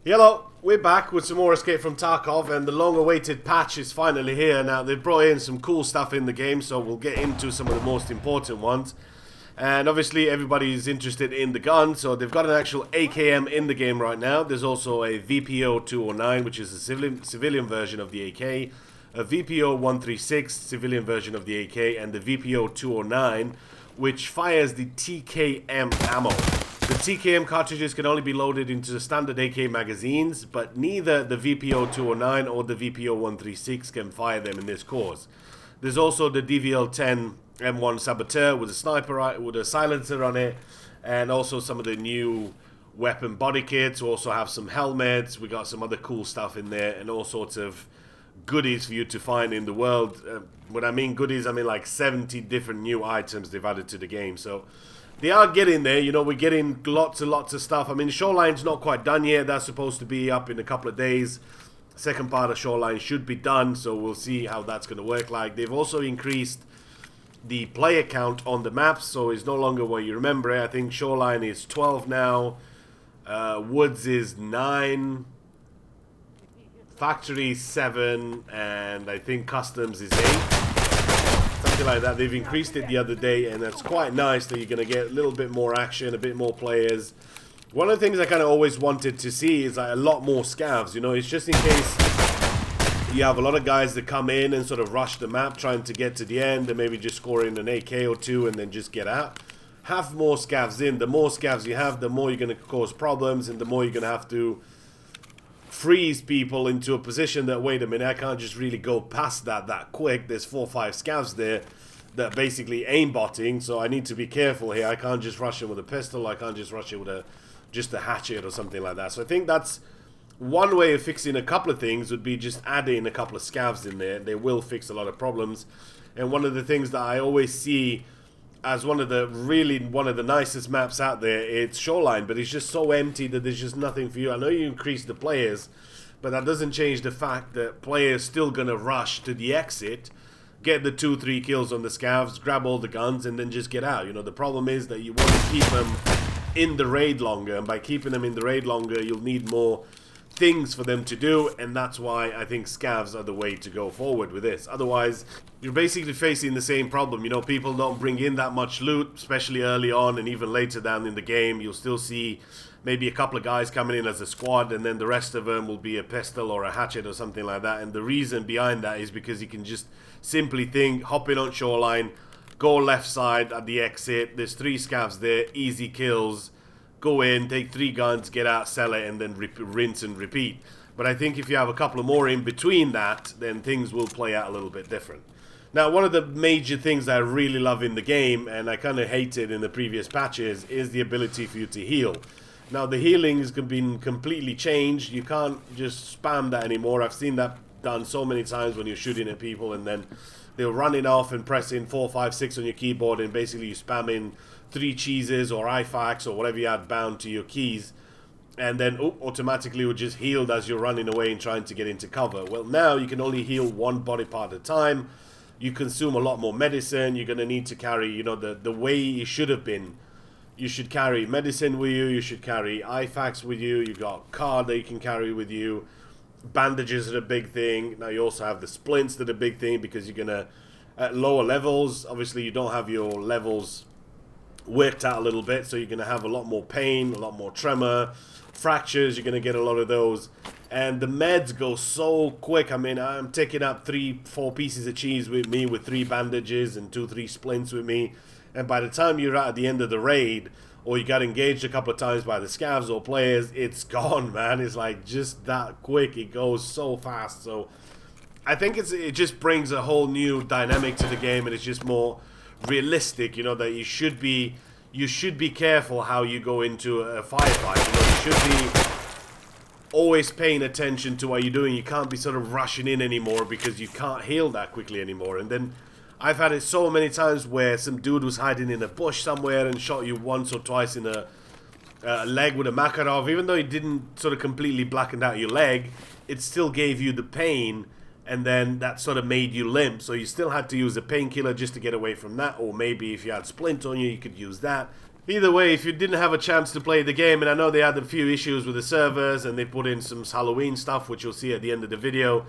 Hello, we're back with some more Escape from Tarkov, and the long-awaited patch is finally here. Now, they've brought in some cool stuff in the game, so we'll get into some of the most important ones. And obviously, everybody's interested in the gun, so they've got an actual AKM in the game right now. There's also a VPO-209, which is a civilian version of the AK, a VPO-136, civilian version of the AK, and the VPO-209, which fires the TKM ammo. The TKM cartridges can only be loaded into the standard AK magazines, but neither the VPO-209 or the VPO-136 can fire them in this course. There's also the DVL-10 M1 Saboteur with a sniper, with a silencer on it, and also some of the new weapon body kits. We also have some helmets. We got some other cool stuff in there, and all sorts of goodies for you to find in the world. When I mean goodies, I mean like 70 different new items they've added to the game. So they are getting there, you know, we're getting lots and lots of stuff. I mean, Shoreline's not quite done yet. That's supposed to be up in a couple of days. Second part of Shoreline should be done, so we'll see how that's going to work like. They've also increased the player count on the maps, so it's no longer what you remember it. I think Shoreline is 12 now. Woods is 9. Factory 7. And I think Customs is 8. Like that. They've increased it the other day, and that's quite nice that you're going to get a little bit more action, a bit more players. One of the things I kind of always wanted to see is like a lot more scavs, you know. It's just in case you have a lot of guys that come in and sort of rush the map trying to get to the end and maybe just score in an AK or two and then just get out. Have more scavs in. The more scavs you have, the more you're going to cause problems, and the more you're going to have to freeze people into a position that, wait a minute, I can't just really go past that quick. There's 4 or 5 scavs there that basically aimbotting, so I need to be careful here. I can't just rush him with a pistol. I can't just rush it with just a hatchet or something like that. So I think that's one way of fixing a couple of things, would be just adding a couple of scavs in there. They will fix a lot of problems. And one of the things that I always see as one of the nicest maps out there, it's Shoreline, but it's just so empty that there's just nothing for you. I know you increase the players, but that doesn't change the fact that players still gonna rush to the exit, get the 2-3 kills on the scavs, grab all the guns, and then just get out. You know, the problem is that you want to keep them in the raid longer, and by keeping them in the raid longer, you'll need more things for them to do, and that's why I think scavs are the way to go forward with this. Otherwise, you're basically facing the same problem. You know, people don't bring in that much loot, especially early on, and even later down in the game. You'll still see maybe a couple of guys coming in as a squad, and then the rest of them will be a pistol or a hatchet or something like that. And the reason behind that is because you can just simply think, hop in on Shoreline, go left side at the exit, there's 3 scavs there, easy kills, go in, take 3 guns, get out, sell it, and then rinse and repeat. But I think if you have a couple of more in between that, then things will play out a little bit different. Now, one of the major things I really love in the game, and I kind of hated in the previous patches, is the ability for you to heal. Now, the healing has been completely changed. You can't just spam that anymore. I've seen that done so many times when you're shooting at people, and then they're running off and pressing 4, 5, 6 on your keyboard, and basically you spam in 3 cheeses or IFAKs or whatever you had bound to your keys, and then automatically will just healed as you're running away and trying to get into cover. Well, now you can only heal 1 body part at a time. You consume a lot more medicine. You're going to need to carry, you know, the way it should have been. You should carry medicine with you. You should carry IFAKs with you. You got card that you can carry with you. Bandages are a big thing. Now you also have the splints that are a big thing, because you're going to, at lower levels, obviously you don't have your levels worked out a little bit, so you're going to have a lot more pain, a lot more tremor, fractures. You're going to get a lot of those, and the meds go so quick. I mean, I'm taking up 3, 4 pieces of cheese with me, with 3 bandages and 2, 3 splints with me, and by the time you're at the end of the raid, or you got engaged a couple of times by the scavs or players, it's gone, man. It's like just that quick. It goes so fast. So I think it just brings a whole new dynamic to the game, and it's just more realistic, you know, that you should be careful how you go into a firefight. You know, you should be always paying attention to what you're doing. You can't be sort of rushing in anymore, because you can't heal that quickly anymore. And then I've had it so many times where some dude was hiding in a bush somewhere and shot you once or twice in a leg with a Makarov. Even though it didn't sort of completely blacken out your leg, it still gave you the pain, and then that sort of made you limp. So you still had to use a painkiller just to get away from that, or maybe if you had splint on you, you could use that. Either way, if you didn't have a chance to play the game, and I know they had a few issues with the servers, and they put in some Halloween stuff, which you'll see at the end of the video,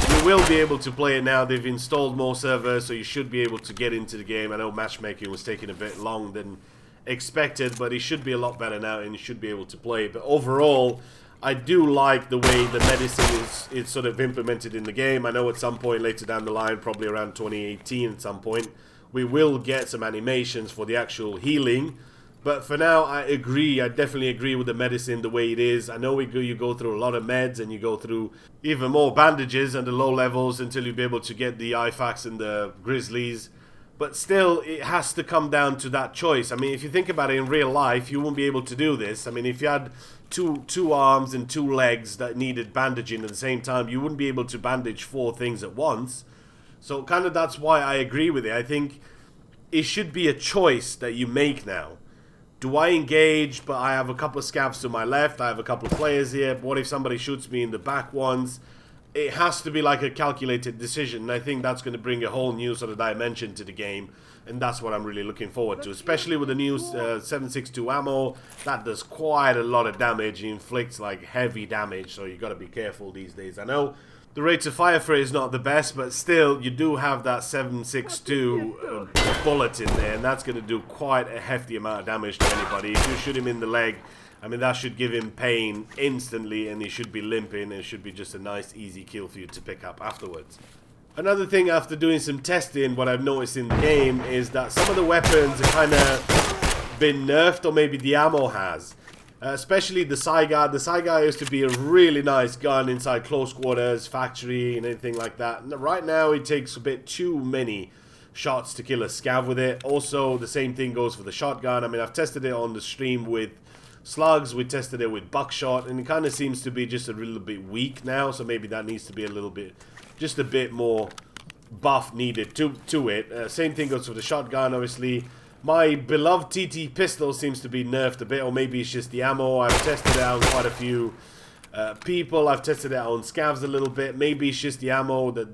you will be able to play it now. They've installed more servers, so you should be able to get into the game. I know matchmaking was taking a bit long than expected, but it should be a lot better now, and you should be able to play it. But overall, I do like the way the medicine is sort of implemented in the game. I know at some point later down the line, probably around 2018 at some point, we will get some animations for the actual healing. But for now, I agree. I definitely agree with the medicine the way it is. I know you go through a lot of meds and you go through even more bandages and the low levels until you be able to get the IFAKs and the Grizzlies. But still, it has to come down to that choice. I mean, if you think about it in real life, you won't be able to do this. I mean, if you had two arms and 2 legs that needed bandaging at the same time, you wouldn't be able to bandage 4 things at once. So kind of that's why I agree with it. I think it should be a choice that you make now. Do I engage, but I have a couple of scavs to my left, I have a couple of players here, but what if somebody shoots me in the back ones? It has to be like a calculated decision, and I think that's going to bring a whole new sort of dimension to the game, and that's what I'm really looking forward to, especially with the new 7.62 ammo. That does quite a lot of damage, it inflicts like heavy damage, so you got to be careful these days. I know the rate of fire for it is not the best, but still, you do have that 7.62 bullet in there, and that's going to do quite a hefty amount of damage to anybody. If you shoot him in the leg, I mean, that should give him pain instantly, and he should be limping, and it should be just a nice, easy kill for you to pick up afterwards. Another thing, after doing some testing, what I've noticed in the game is that some of the weapons are kind of been nerfed, or maybe the ammo has. Especially the Saiga. The Saiga used to be a really nice gun inside close quarters, factory, and anything like that. Right now, it takes a bit too many shots to kill a scav with it. Also, the same thing goes for the shotgun. I mean, I've tested it on the stream with slugs, we tested it with buckshot, and it kind of seems to be just a little bit weak now, so maybe that needs to be a little bit, just a bit more buff needed to it. Same thing goes for the shotgun, obviously. My beloved TT pistol seems to be nerfed a bit, or maybe it's just the ammo. I've tested it out on quite a few people. I've tested it out on scavs a little bit. Maybe it's just the ammo, the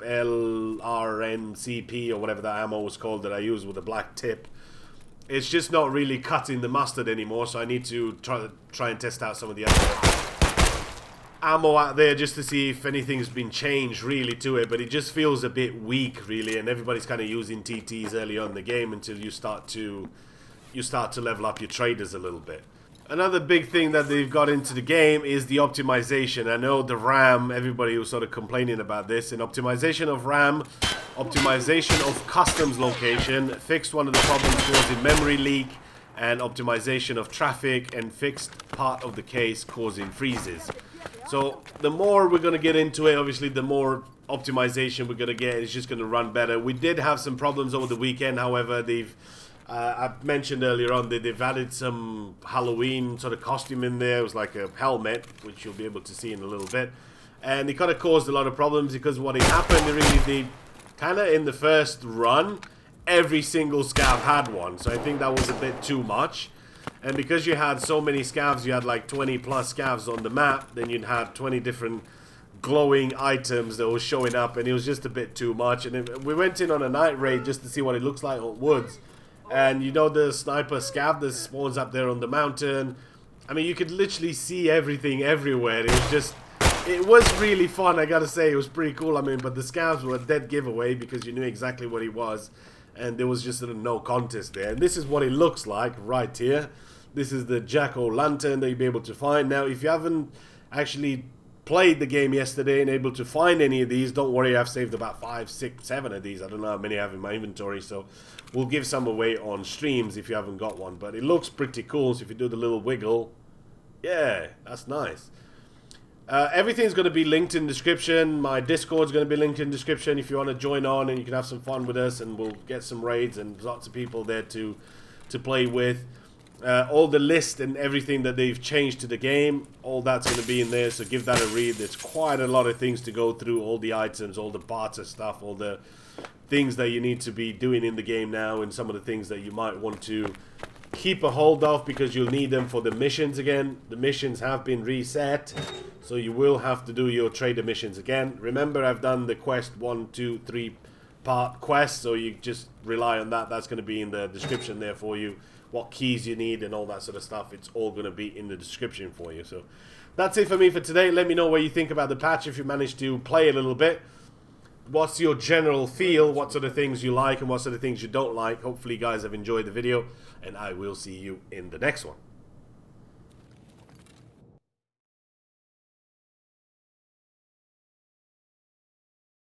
LRNCP, or whatever that ammo was called that I use with the black tip. It's just not really cutting the mustard anymore, so I need to try and test out some of the other ammo out there just to see if anything's been changed really to it. But it just feels a bit weak, really, and everybody's kind of using TTs early on in the game until you start to level up your traders a little bit. Another big thing that they've got into the game is the optimization. I know the RAM, everybody was sort of complaining about this. And optimization of RAM, optimization of customs location, fixed one of the problems causing memory leak, and optimization of traffic, and fixed part of the case causing freezes. So the more we're going to get into it, obviously the more optimization we're going to get. It's just going to run better. We did have some problems over the weekend, however, I mentioned earlier on that they've added some Halloween sort of costume in there. It was like a helmet, which you'll be able to see in a little bit. And it kind of caused a lot of problems because what had happened, they kind of in the first run, every single scav had one. So I think that was a bit too much. And because you had so many scavs, you had like 20 plus scavs on the map, then you'd have 20 different glowing items that was showing up, and it was just a bit too much. And we went in on a night raid just to see what it looks like on woods. And you know the sniper scav that spawns up there on the mountain. I mean, you could literally see everything everywhere. It was really fun, I gotta say. It was pretty cool. I mean, but the scavs were a dead giveaway because you knew exactly what he was. And there was just no contest there. And this is what it looks like right here. This is the jack-o'-lantern that you'll be able to find. Now, if you haven't actually played the game yesterday and able to find any of these, don't worry, I've saved about 5, 6, 7 of these. I don't know how many I have in my inventory, so we'll give some away on streams if you haven't got one. But it looks pretty cool, so if you do the little wiggle, yeah, that's nice. Everything's going to be linked in the description. My Discord's going to be linked in the description if you want to join on and you can have some fun with us, and we'll get some raids and lots of people there to play with. All the list and everything that they've changed to the game, all that's going to be in there, so give that a read. There's quite a lot of things to go through, all the items, all the barter stuff, all the things that you need to be doing in the game now, and some of the things that you might want to keep a hold of because you'll need them for the missions again. The missions have been reset, so you will have to do your trader missions again. Remember, I've done the quest 1, 2, 3 part quest, so you just rely on that. That's going to be in the description there for you. what keys you need and all that sort of stuff. It's all going to be in the description for you. So that's it for me for today. Let me know what you think about the patch if you managed to play a little bit. What's your general feel? What sort of things you like and what sort of things you don't like? Hopefully you guys have enjoyed the video, and I will see you in the next one.